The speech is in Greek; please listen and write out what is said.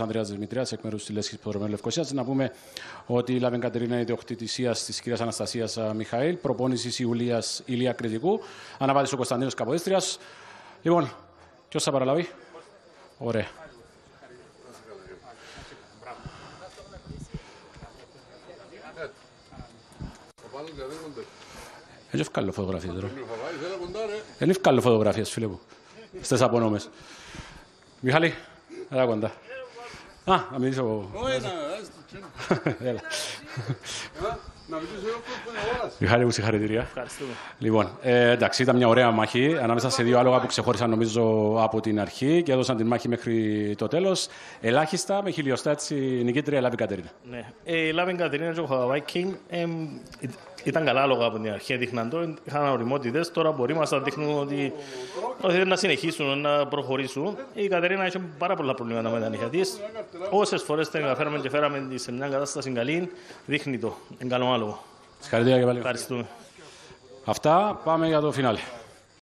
Ανδρέας Δημητρίας, εκ μέρους της Λέσχης Ποδρομένου Λευκωσίας. Να πούμε ότι η Λάβεν Κατερίνα είναι ιδιοκτησίας της κυρίας Αναστασίας Μιχαήλ, προπόνησης Ιουλίας Ηλία Κρητικού, αναβάτης ο Κωνσταντίνος Καποδίστριας. Λοιπόν, ποιος θα παραλάβει? Ωραία. Δεν ευκάλλω φωτογραφίες τώρα. Δεν ευκάλλω φωτογραφίες, φίλε μου. Στις απονόμες. Μιχάλη, έλα κοντά. Α, να μιλήσω... Έλα. Μιχάλη μου, συγχαρητήρια. Ευχαριστούμε. Λοιπόν, εντάξει, ήταν μια ωραία μάχη ανάμεσα σε δύο άλογα που ξεχώρισαν νομίζω από την αρχή και έδωσαν την μάχη μέχρι το τέλος. Ελάχιστα, με χιλιοστά έτσι, νικήτρια Λάβεν Κατερίνα. Ναι. Η Λάβεν Κατερίνα και ο Χαβαβάκη ήταν καλά άλογα από την αρχή, δείχναν το, είχαν οριμότητες. Τώρα μπορεί να δείχνουν ότι θέλουν να συνεχίσουν, να προχωρήσουν. Η Κατερίνα είχε πάρα πολλά προβλήματα με τα νύχια της. Όσες φορές την καταφέραμε και φέραμε σε μια κατάσταση καλή, δείχνει το. Είναι καλό άλογο. Συγχαρητήρια και πάλι. Ευχαριστούμε. Αυτά, πάμε για το φινάλε.